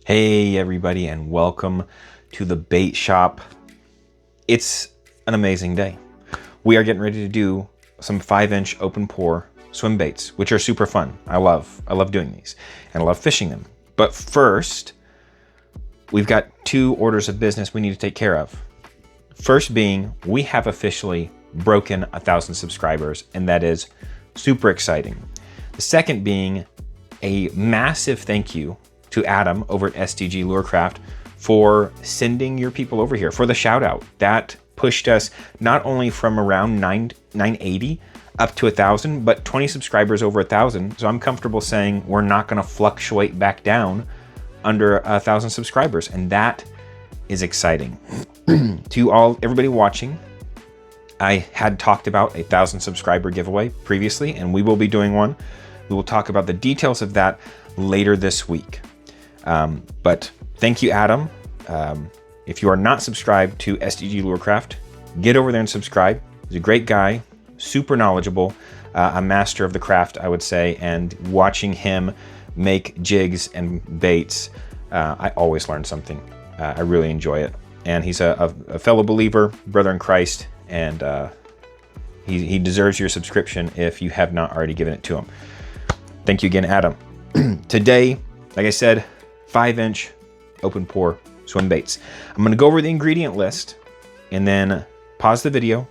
Hey everybody, and welcome to the bait shop. It's an amazing day. We are getting ready to do some 5-inch open pour swim baits, which are super fun. I love doing these and I love fishing them. But first, we've got 2 orders of business we need to take care of. First being, we have officially broken 1,000 subscribers, and that is super exciting. The second being a massive thank you to Adam over at SDG Lurecraft for sending your people over here for the shout out. That pushed us not only from around 980 up to 1,000, but 20 subscribers over 1,000. So I'm comfortable saying we're not going to fluctuate back down under 1,000 subscribers, and that is exciting. To everybody watching, I had talked about a 1,000 subscriber giveaway previously, and we will be doing one. We will talk about the details of that later this week. But thank you, Adam. If you are not subscribed to SDG Lurecraft, get over there and subscribe. He's a great guy, super knowledgeable, a master of the craft, I would say, and watching him make jigs and baits, I always learn something. I really enjoy it. And he's a fellow believer, brother in Christ, and he deserves your subscription if you have not already given it to him. Thank you again, Adam. Today, like I said, 5-inch open pour swim baits. I'm going to go over the ingredient list and then pause the video.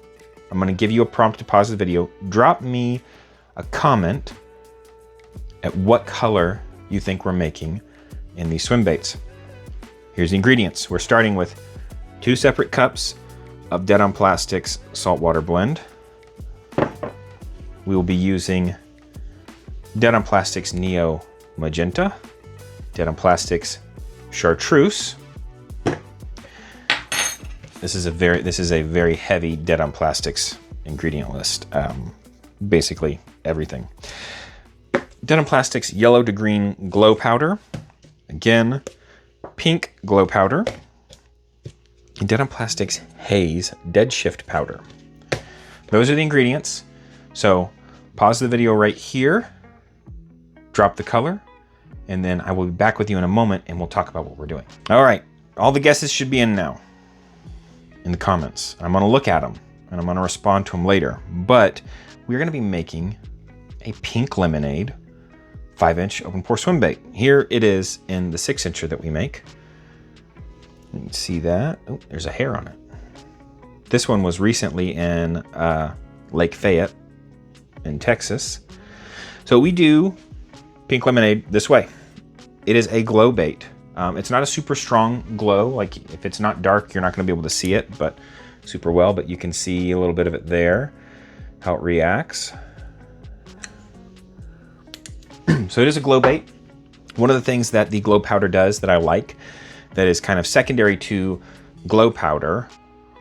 I'm going to give you a prompt to pause the video. Drop me a comment at what color you think we're making in these swim baits. Here's the ingredients. We're starting with 2 separate cups of Dead on Plastics saltwater blend. We will be using Dead on Plastics Neo Magenta, Dead on Plastics Chartreuse. This is a very heavy Dead on Plastics ingredient list. Basically everything. Dead on Plastics Yellow to Green Glow Powder. Again, Pink Glow Powder. And Dead on Plastics Haze Dead Shift Powder. Those are the ingredients. So pause the video right here, drop the color, and then I will be back with you in a moment and we'll talk about what we're doing. All right, all the guesses should be in now in the comments. I'm gonna look at them and I'm gonna respond to them later, but we're gonna be making a pink lemonade 5-inch open pour swim bait. Here it is in the 6-incher that we make. You can see that. Oh, there's a hair on it. This one was recently in Lake Fayette in Texas. So we do pink lemonade this way. It is a glow bait. It's not a super strong glow. Like if it's not dark, you're not going to be able to see it, but super well. But you can see a little bit of it there, how it reacts. So it is a glow bait. One of the things that the glow powder does that I like, that is kind of secondary to glow powder,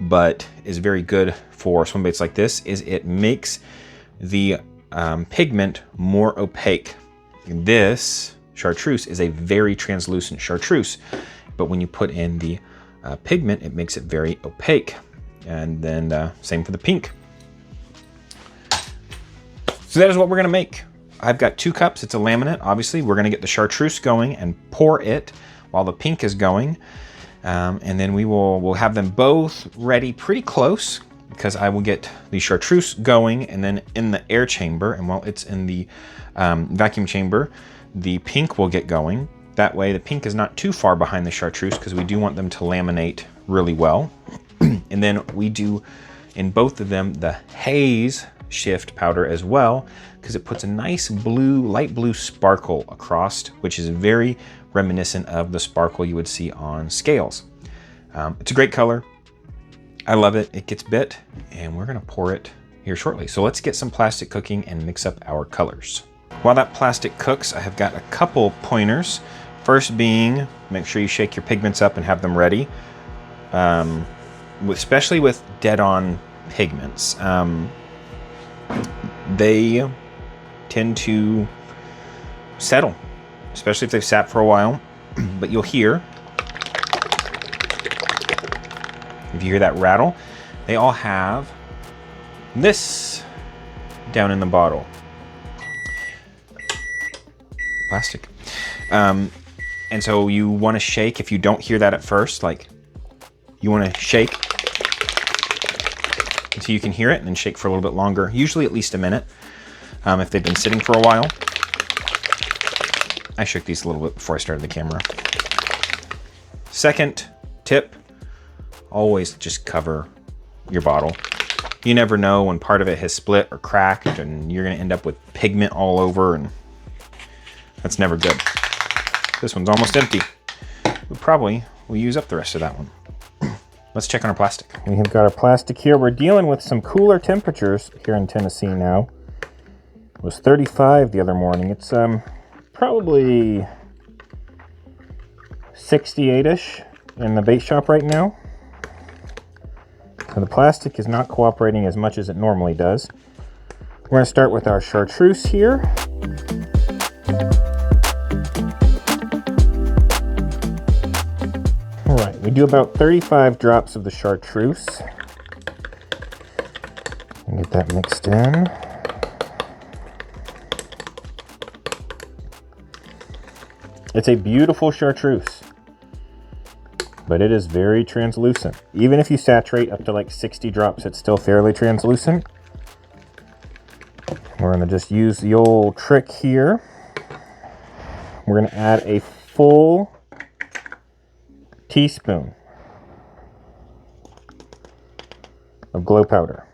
but is very good for swim baits like this, is it makes the pigment more opaque. This chartreuse is a very translucent chartreuse, but when you put in the pigment, it makes it very opaque. And then same for the pink. So that is what we're gonna make. I've got 2 cups, it's a laminate. Obviously, we're gonna get the chartreuse going and pour it while the pink is going. And then we'll have them both ready pretty close, because I will get the chartreuse going and then in the air chamber, and while it's in the vacuum chamber, the pink will get going. That way the pink is not too far behind the chartreuse, because we do want them to laminate really well. And then we do in both of them the haze shift powder as well, because it puts a nice blue, light blue sparkle across, which is very reminiscent of the sparkle you would see on scales. It's a great color. I love it. It gets bit, and we're gonna pour it here shortly. So let's get some plastic cooking and mix up our colors. While that plastic cooks, I have got a couple pointers. First being, make sure you shake your pigments up and have them ready. Especially with dead-on pigments. They tend to settle, especially if they've sat for a while. But you'll hear, if you hear that rattle, they all have this down in the bottle. Plastic. And so you want to shake. If you don't hear that at first, like, you want to shake until you can hear it, and then shake for a little bit longer, usually at least a minute, if they've been sitting for a while. I shook these a little bit before I started the camera. Second tip, always just cover your bottle. You never know when part of it has split or cracked, and you're going to end up with pigment all over, and that's never good. This one's almost empty. We probably will use up the rest of that one. Let's check on our plastic. We have got our plastic here. We're dealing with some cooler temperatures here in Tennessee now. It was 35 the other morning. It's probably 68-ish in the bait shop right now. So the plastic is not cooperating as much as it normally does. We're going to start with our chartreuse here. All right, we do about 35 drops of the chartreuse. And get that mixed in. It's a beautiful chartreuse, but it is very translucent. Even if you saturate up to like 60 drops, it's still fairly translucent. We're gonna just use the old trick here. We're gonna add a full teaspoon of glow powder.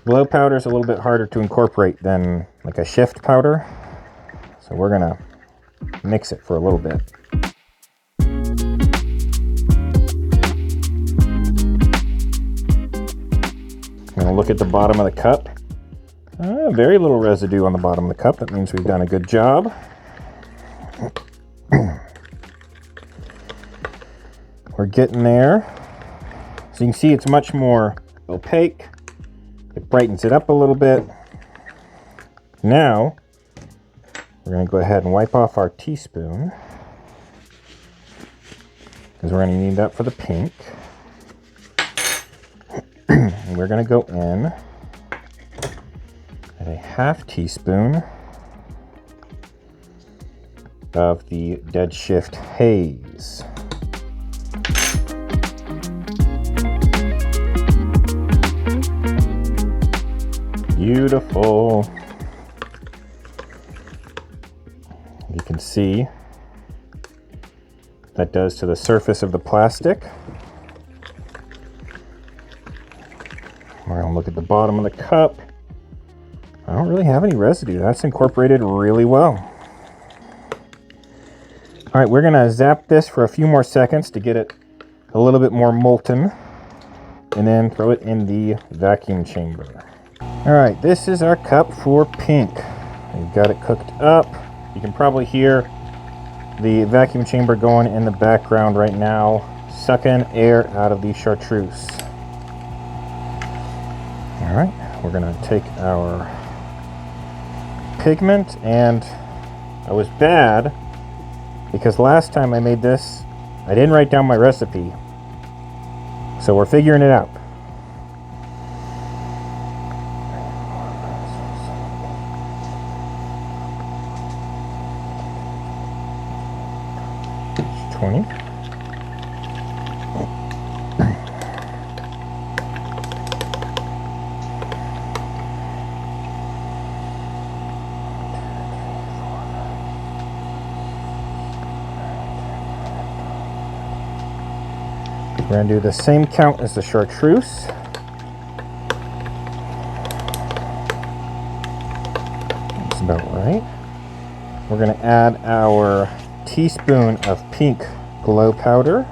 Glow powder is a little bit harder to incorporate than like a shift powder, so we're gonna mix it for a little bit. I'm gonna look at the bottom of the cup. Very little residue on the bottom of the cup. That means we've done a good job. We're getting there. So you can see it's much more opaque. It brightens it up a little bit. Now, we're going to go ahead and wipe off our teaspoon, because we're going to need that for the pink. And we're going to go in at a half teaspoon of the Dead Shift Haze. Beautiful. You can see that does to the surface of the plastic. We're going to look at the bottom of the cup. I don't really have any residue. That's incorporated really well. All right, we're going to zap this for a few more seconds to get it a little bit more molten, and then throw it in the vacuum chamber. All right, this is our cup for pink. We've got it cooked up. You can probably hear the vacuum chamber going in the background right now, sucking air out of the chartreuse. All right, we're gonna take our pigment, and I was bad because last time I made this, I didn't write down my recipe. So we're figuring it out. We're going to do the same count as the chartreuse. That's about right. We're going to add our teaspoon of pink glow powder.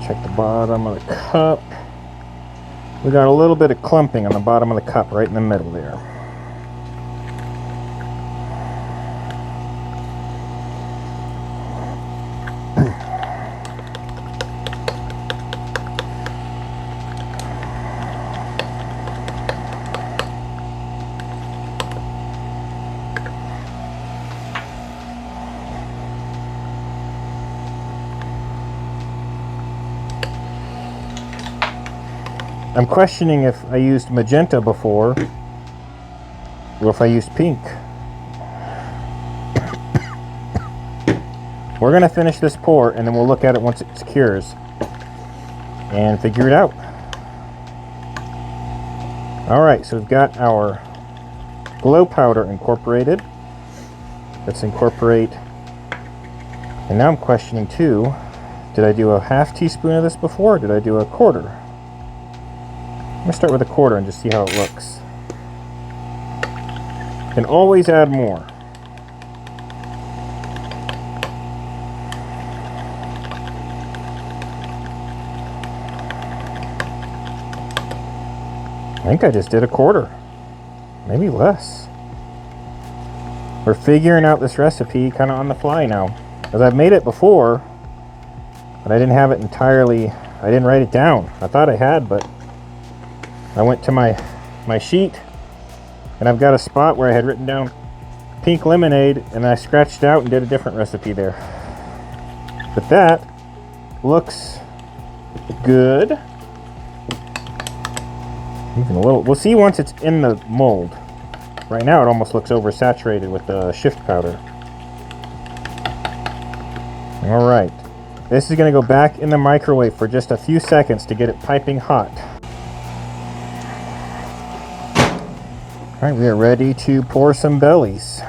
Check the bottom of the cup. We got a little bit of clumping on the bottom of the cup, right in the middle there. I'm questioning if I used magenta before or if I used pink. We're going to finish this pour and then we'll look at it once it cures and figure it out. Alright, so we've got our glow powder incorporated. Let's incorporate. And now I'm questioning too, did I do a half teaspoon of this before or did I do a quarter? I'm going to start with a quarter and just see how it looks. You can always add more. I think I just did a quarter, maybe less. We're figuring out this recipe kind of on the fly now. Because I've made it before, but I didn't have it entirely, I didn't write it down. I thought I had, but I went to my sheet and I've got a spot where I had written down pink lemonade and I scratched it out and did a different recipe there. But that looks good. Even a little, we'll see once it's in the mold. Right now it almost looks oversaturated with the shift powder. All right, this is going to go back in the microwave for just a few seconds to get it piping hot. All right, we are ready to pour some bellies.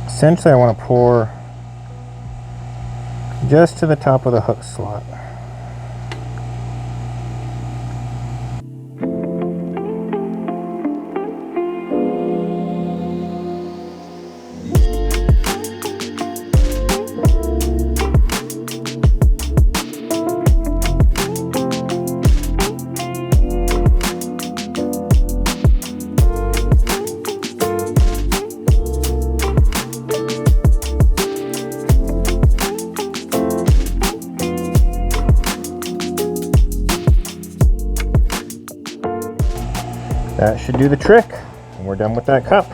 Essentially, I want to pour just to the top of the hook slot. That should do the trick, and we're done with that cup.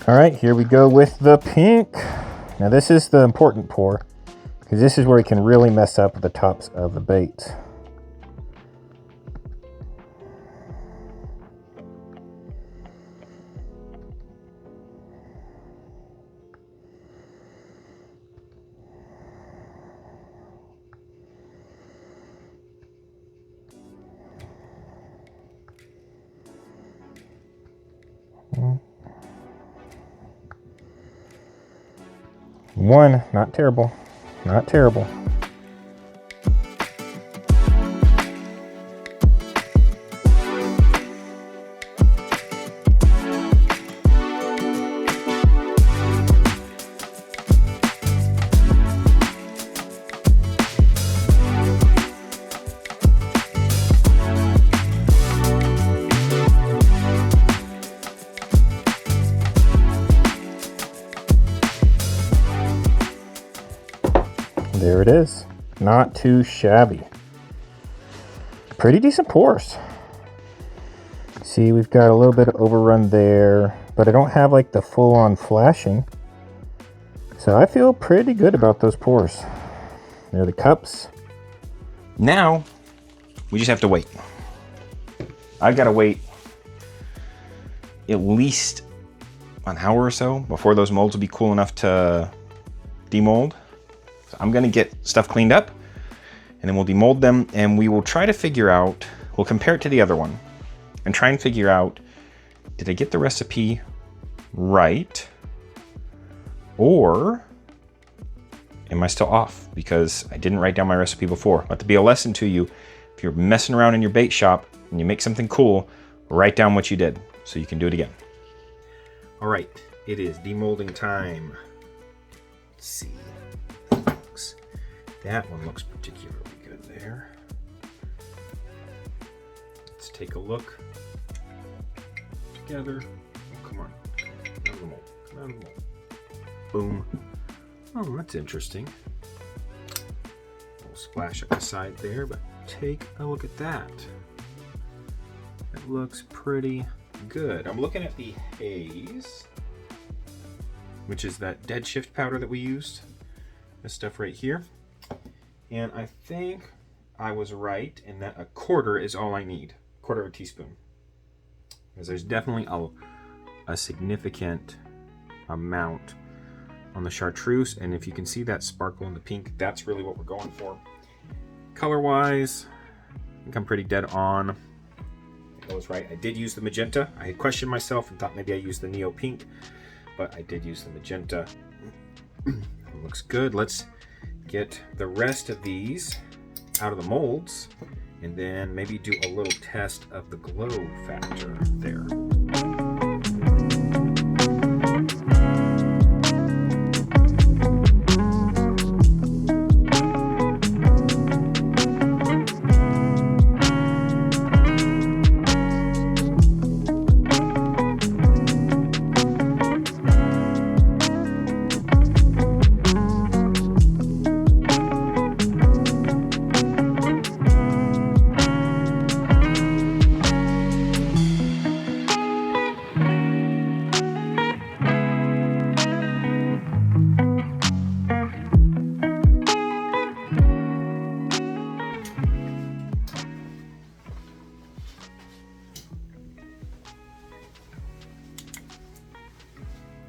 All right, here we go with the pink. Now this is the important pour, because this is where we can really mess up the tops of the bait. One, not terrible, not terrible. There it is. Not too shabby. Pretty decent pours. See, we've got a little bit of overrun there, but I don't have like the full-on flashing. So I feel pretty good about those pours. There are the cups. Now, we just have to wait. I've got to wait at least an hour or so before those molds will be cool enough to demold. I'm gonna get stuff cleaned up and then we'll demold them and we will try to figure out, we'll compare it to the other one and try and figure out, did I get the recipe right or am I still off because I didn't write down my recipe before? Let that be a lesson to you. If you're messing around in your bait shop and you make something cool, write down what you did so you can do it again. All right, it is demolding time. Let's see. That one looks particularly good there. Let's take a look together. Oh, come on. Come out of the mold. Come out of the mold. Boom. Oh, that's interesting. A little splash up the side there, but take a look at that. It looks pretty good. I'm looking at the haze, which is that dead shift powder that we used. This stuff right here. And I think I was right in that a quarter is all I need. Quarter of a teaspoon. Because there's definitely a significant amount on the chartreuse. And if you can see that sparkle in the pink, that's really what we're going for. Color-wise, I think I'm pretty dead on. I was right. I did use the magenta. I had questioned myself and thought maybe I used the neo pink, but I did use the magenta. It looks good. Let's get the rest of these out of the molds and then maybe do a little test of the glow factor there.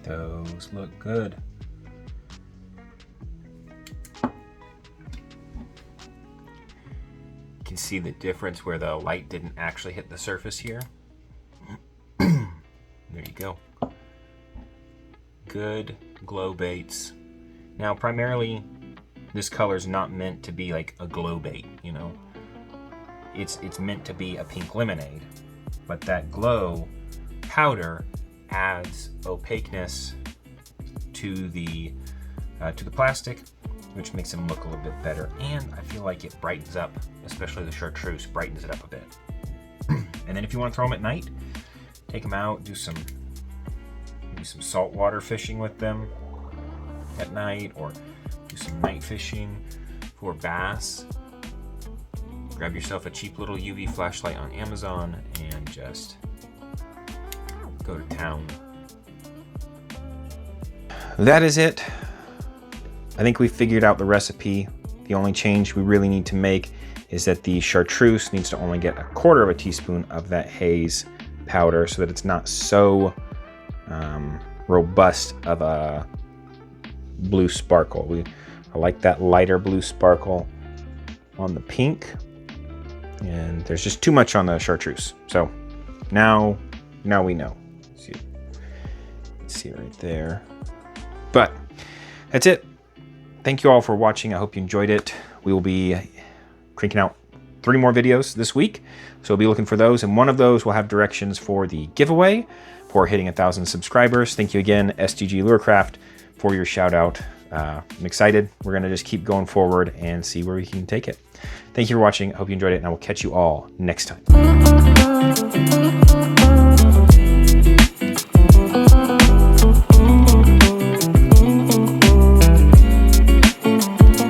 Those look good. You can see the difference where the light didn't actually hit the surface here. There you go. Good glow baits. Now, primarily, this color is not meant to be like a glow bait, you know. It's meant to be a pink lemonade, but that glow powder adds opaqueness to the plastic, which makes them look a little bit better. And I feel like it brightens up, especially the chartreuse, brightens it up a bit. And then if you want to throw them at night, take them out, do some saltwater fishing with them at night, or do some night fishing for bass. Grab yourself a cheap little UV flashlight on Amazon and just go to town. That is it. I think we figured out the recipe. The only change we really need to make is that the chartreuse needs to only get a quarter of a teaspoon of that haze powder so that it's not so robust of a blue sparkle. I like that lighter blue sparkle on the pink, and there's just too much on the chartreuse. So now we know. See right there. But that's it. Thank you all for watching. I hope you enjoyed it. We will be cranking out 3 more videos this week, so be looking for those, and one of those will have directions for the giveaway for hitting 1,000 subscribers. Thank you again, SDG Lurecraft, for your shout out. I'm excited. We're going to just keep going forward and see where we can take it. Thank you for watching. I hope you enjoyed it, and I will catch you all next time.